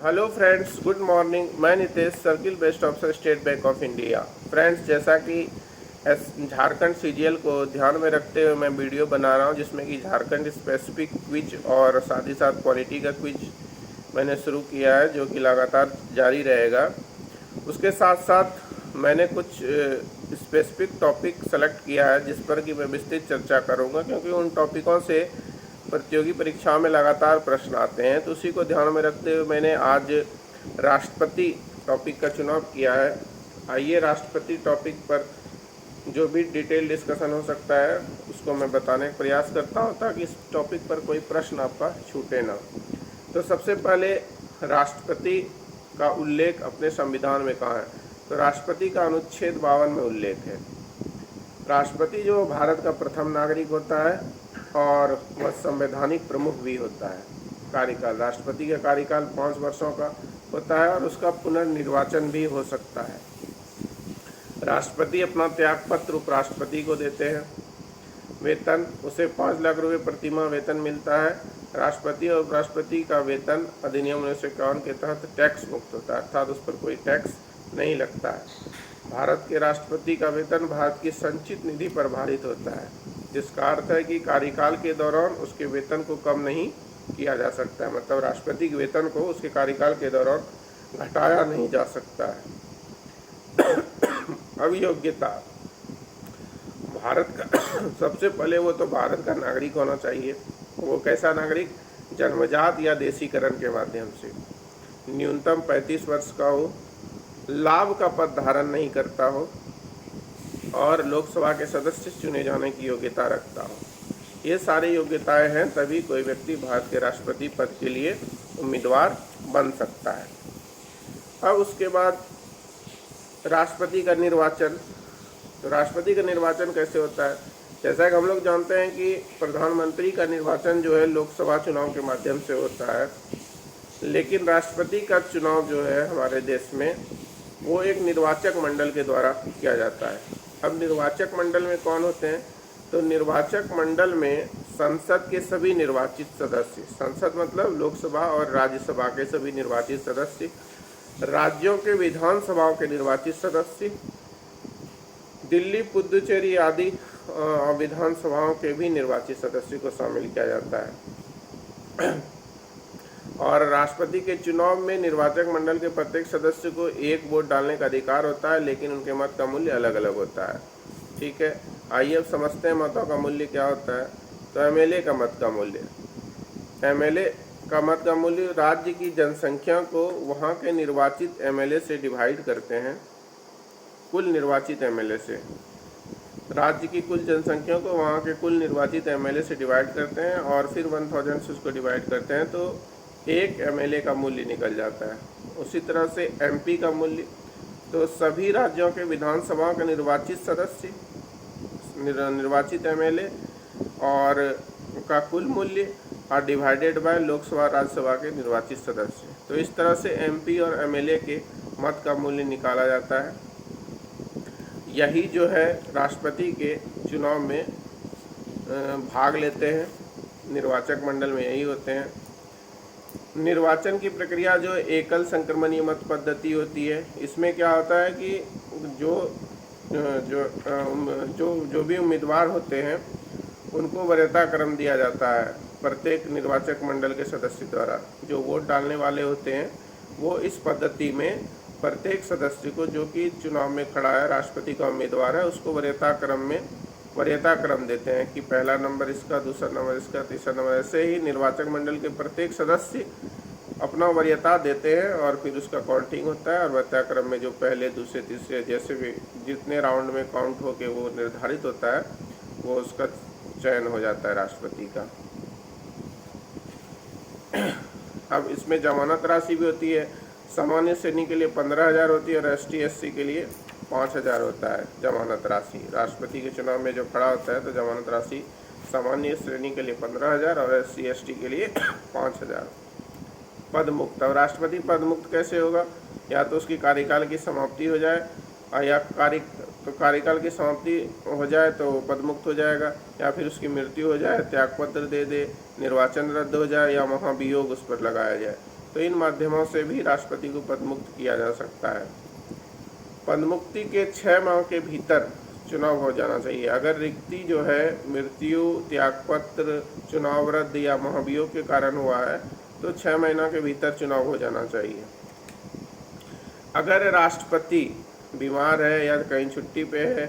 Hello friends, good morning. मैं Nitesh, circle based officer, State Bank of India. Friends, जैसा कि Jharkhand CGL को ध्यान में रखते हुए मैं वीडियो बना रहा हूं, जिसमें कि झारखंड स्पेसिफिक क्विज और साथ ही साथ क्वालिटी का क्विज मैंने शुरू किया है, जो कि लगातार जारी रहेगा। उसके साथ साथ मैंने कुछ स्पेसिफिक टॉपिक सेलेक्ट किया है, जिस पर कि मैं विस्तृत चर्चा करूंगा, क्योंकि उन टॉपिकों से प्रतियोगी परीक्षाओं में लगातार प्रश्न आते हैं। तो उसी को ध्यान में रखते हुए मैंने आज राष्ट्रपति टॉपिक का चुनाव किया है। आइए राष्ट्रपति टॉपिक पर जो भी डिटेल डिस्कशन हो सकता है उसको मैं बताने का प्रयास करता हूं, ताकि इस टॉपिक पर कोई प्रश्न आपका छूटे ना। तो सबसे पहले, राष्ट्रपति का उल्लेख अपने संविधान में कहाँ है? तो राष्ट्रपति का अनुच्छेद 52 में उल्लेख है। राष्ट्रपति जो भारत का प्रथम नागरिक होता है और वह संवैधानिक प्रमुख भी होता है। कार्यकाल, राष्ट्रपति का कार्यकाल 5 वर्षों का होता है और उसका पुनर्निर्वाचन भी हो सकता है। राष्ट्रपति अपना त्यागपत्र उपराष्ट्रपति को देते हैं। वेतन, उसे 5 लाख रुपये प्रतिमाह वेतन मिलता है। राष्ट्रपति और उपराष्ट्रपति का वेतन अधिनियम 1951 के तहत टैक्स मुक्त होता है, अर्थात उस पर कोई टैक्स नहीं लगता है। भारत के राष्ट्रपति का वेतन भारत की संचित निधि पर आधारित होता है, जिसका अर्थ है कि कार्यकाल के दौरान उसके वेतन को कम नहीं किया जा सकता है। मतलब राष्ट्रपति के वेतन को उसके कार्यकाल के दौरान घटाया नहीं जा सकता है। अब योग्यता, भारत का सबसे पहले वो तो भारत का नागरिक होना चाहिए। वो कैसा नागरिक? जन्मजात या देशीकरण के माध्यम से। न्यूनतम 35 वर्ष का हो, लाभ का पद धारण नहीं करता हो और लोकसभा के सदस्य चुने जाने की योग्यता रखता हो। ये सारी योग्यताएं हैं, तभी कोई व्यक्ति भारत के राष्ट्रपति पद के लिए उम्मीदवार बन सकता है। अब उसके बाद राष्ट्रपति का निर्वाचन। तो राष्ट्रपति का निर्वाचन कैसे होता है? जैसा कि हम लोग जानते हैं कि प्रधानमंत्री का निर्वाचन जो है लोकसभा चुनाव के माध्यम से होता है, लेकिन राष्ट्रपति का चुनाव जो है हमारे देश में वो एक निर्वाचक मंडल के द्वारा किया जाता है। अब निर्वाचक मंडल में कौन होते हैं? तो निर्वाचक मंडल में संसद के सभी निर्वाचित सदस्य, संसद मतलब लोकसभा और राज्यसभा के सभी निर्वाचित सदस्य, राज्यों के विधानसभाओं के निर्वाचित सदस्य, दिल्ली, पुदुचेरी आदि विधानसभाओं के भी निर्वाचित सदस्य को शामिल किया जाता है। और राष्ट्रपति के चुनाव में निर्वाचक मंडल के प्रत्येक सदस्य को एक वोट डालने का अधिकार होता है, लेकिन उनके मत का मूल्य अलग अलग होता है। ठीक है, आइए अब समझते हैं मतों का मूल्य क्या होता है। तो एमएलए का मत का मूल्य, एमएलए का मत का मूल्य राज्य की जनसंख्या को वहाँ के निर्वाचित एमएलए से डिवाइड करते हैं। कुल निर्वाचित एमएलए से, राज्य की कुल जनसंख्या को वहाँ के कुल निर्वाचित एमएलए से डिवाइड करते हैं और फिर 1000 से उसको डिवाइड करते हैं, तो एक एमएलए का मूल्य निकल जाता है। उसी तरह से एमपी का मूल्य, तो सभी राज्यों के विधानसभाओं के निर्वाचित सदस्य, निर्वाचित एमएलए और का कुल मूल्य और डिवाइडेड बाय लोकसभा राज्यसभा के निर्वाचित सदस्य। तो इस तरह से एमपी और एमएलए के मत का मूल्य निकाला जाता है। यही जो है राष्ट्रपति के चुनाव में भाग लेते हैं, निर्वाचक मंडल में यही होते हैं। निर्वाचन की प्रक्रिया जो एकल संक्रमणीय मत पद्धति होती है, इसमें क्या होता है कि जो भी उम्मीदवार होते हैं उनको वरीयता क्रम दिया जाता है प्रत्येक निर्वाचक मंडल के सदस्य द्वारा। जो वोट डालने वाले होते हैं वो इस पद्धति में प्रत्येक सदस्य को, जो कि चुनाव में खड़ा है, राष्ट्रपति का उम्मीदवार है, उसको वरीयता क्रम देते हैं कि पहला नंबर इसका, दूसरा नंबर इसका, तीसरा नंबर। ऐसे ही निर्वाचक मंडल के प्रत्येक सदस्य अपना वरीयता देते हैं और फिर उसका काउंटिंग होता है और वरीयता क्रम में जो पहले, दूसरे, तीसरे, जैसे भी जितने राउंड में काउंट होके वो निर्धारित होता है, वो उसका चयन हो जाता है राष्ट्रपति का। अब इसमें जमानत राशि भी होती है। सामान्य श्रेणी के लिए 15,000 होती है और एसटी एससी के लिए 5,000 होता है जमानत राशि। राष्ट्रपति के चुनाव में जो खड़ा होता है तो जमानत राशि सामान्य श्रेणी के लिए 15,000 और एससी एसटी के लिए 5,000। पद मुक्त, और राष्ट्रपति पद मुक्त कैसे होगा? या तो उसकी कार्यकाल की समाप्ति हो जाए, या कार्यकाल की समाप्ति हो जाए तो पद मुक्त हो जाएगा, या फिर उसकी मृत्यु हो जाए, त्यागपत्र दे दे, निर्वाचन रद्द हो जाए या महाभियोग उस पर लगाया जाए। तो इन माध्यमों से भी राष्ट्रपति को पदमुक्त किया जा सकता है। पदमुक्ति के 6 माह के भीतर चुनाव हो जाना चाहिए। अगर रिक्ति जो है मृत्यु, त्यागपत्र, चुनाव रद्द या महाभियोग के कारण हुआ है तो 6 महीना के भीतर चुनाव हो जाना चाहिए। अगर राष्ट्रपति बीमार है या कहीं छुट्टी पे है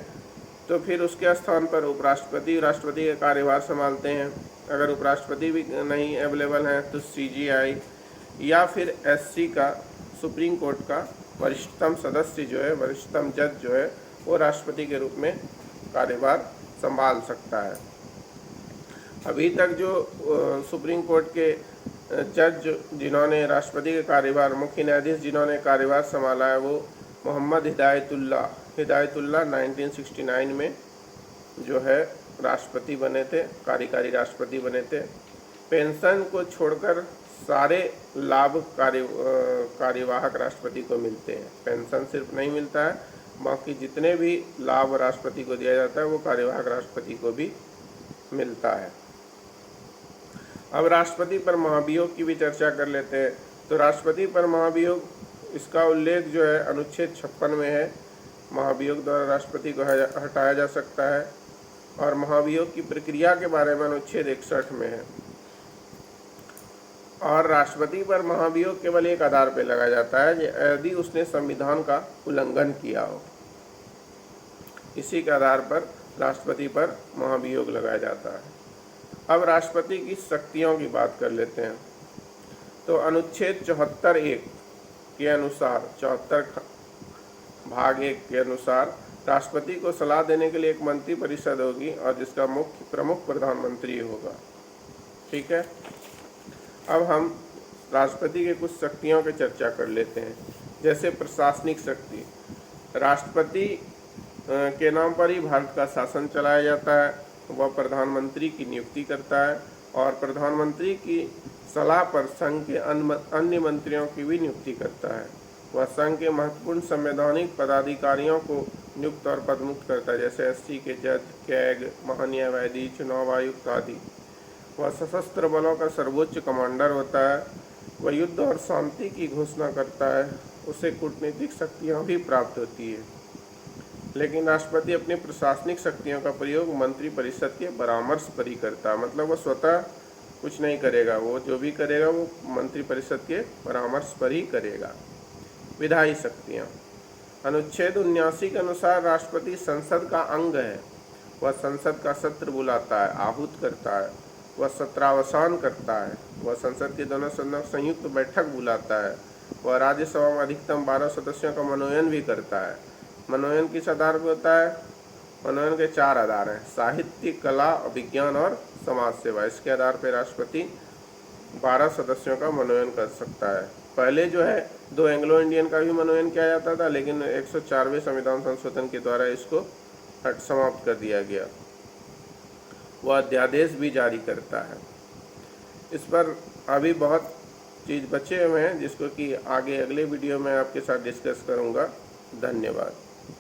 तो फिर उसके स्थान पर उपराष्ट्रपति राष्ट्रपति का कार्यभार संभालते हैं। अगर उपराष्ट्रपति भी नहीं अवेलेबल हैं तो CGI या फिर SC का, सुप्रीम कोर्ट का वरिष्ठतम सदस्य जो है, वरिष्ठतम जज जो है, वो राष्ट्रपति के रूप में कार्यभार संभाल सकता है। अभी तक जो सुप्रीम कोर्ट के जज जिन्होंने राष्ट्रपति के कार्यभार, मुख्य न्यायाधीश जिन्होंने कार्यभार संभाला है, वो मोहम्मद हिदायतुल्लाह 1969 में जो है राष्ट्रपति बने थे, कार्यकारी राष्ट्रपति बने थे। पेंशन को छोड़कर सारे लाभ कार्यवाहक राष्ट्रपति को मिलते हैं। पेंशन सिर्फ नहीं मिलता है, बाकी जितने भी लाभ राष्ट्रपति को दिया जाता है वो कार्यवाहक राष्ट्रपति को भी मिलता है। अब राष्ट्रपति पर महाभियोग की भी चर्चा कर लेते हैं। तो राष्ट्रपति पर महाभियोग, इसका उल्लेख जो है अनुच्छेद 56 में है। महाभियोग द्वारा राष्ट्रपति को हटाया जा सकता है। और महाभियोग की प्रक्रिया के बारे में अनुच्छेद 61 में है। और राष्ट्रपति पर महाभियोग केवल एक आधार पर लगाया जाता है, यदि उसने संविधान का उल्लंघन किया हो। इसी के आधार पर राष्ट्रपति पर महाभियोग लगाया जाता है। अब राष्ट्रपति की शक्तियों की बात कर लेते हैं। तो अनुच्छेद 74(1) के अनुसार, 74 भाग 1 के अनुसार राष्ट्रपति को सलाह देने के लिए एक मंत्री परिषद होगी और जिसका मुख्य प्रमुख प्रधानमंत्री होगा। ठीक है। अब हम राष्ट्रपति के कुछ शक्तियों की चर्चा कर लेते हैं। जैसे प्रशासनिक शक्ति, राष्ट्रपति के नाम पर ही भारत का शासन चलाया जाता है। वह प्रधानमंत्री की नियुक्ति करता है और प्रधानमंत्री की सलाह पर संघ के अन्य मंत्रियों की भी नियुक्ति करता है। वह संघ के महत्वपूर्ण संवैधानिक पदाधिकारियों को नियुक्त और पदमुक्त करता है, जैसे SC के जज, कैग, महान्यायवादी, चुनाव आयुक्त आदि। वह सशस्त्र बलों का सर्वोच्च कमांडर होता है। वह युद्ध और शांति की घोषणा करता है। उसे कूटनीतिक शक्तियाँ भी प्राप्त होती है। लेकिन राष्ट्रपति अपनी प्रशासनिक शक्तियों का प्रयोग मंत्रिपरिषद के परामर्श पर ही करता है। मतलब वो स्वतः कुछ नहीं करेगा, वो जो भी करेगा वो मंत्रिपरिषद के परामर्श पर ही करेगा। विधायी शक्तियाँ, अनुच्छेद 79 के अनुसार राष्ट्रपति संसद का अंग है। वह संसद का सत्र बुलाता है, आहूत करता है, वह सत्रावसान करता है, वह संसद के दोनों सदनों की संयुक्त बैठक बुलाता है, वह राज्यसभा में अधिकतम 12 सदस्यों का मनोनयन भी करता है। मनोनयन किस आधार पर होता है? मनोनयन के 4 आधार हैं, साहित्य, कला, विज्ञान और समाज सेवा। इसके आधार पर राष्ट्रपति 12 सदस्यों का मनोनयन कर सकता है। पहले जो है 2 एंग्लो इंडियन का भी मनोनयन किया जाता था, लेकिन 104वें संविधान संशोधन के द्वारा इसको समाप्त कर दिया गया। वह अध्यादेश भी जारी करता है। इस पर अभी बहुत चीज़ बचे हुए हैं जिसको कि आगे अगले वीडियो में आपके साथ डिस्कस करूँगा। धन्यवाद।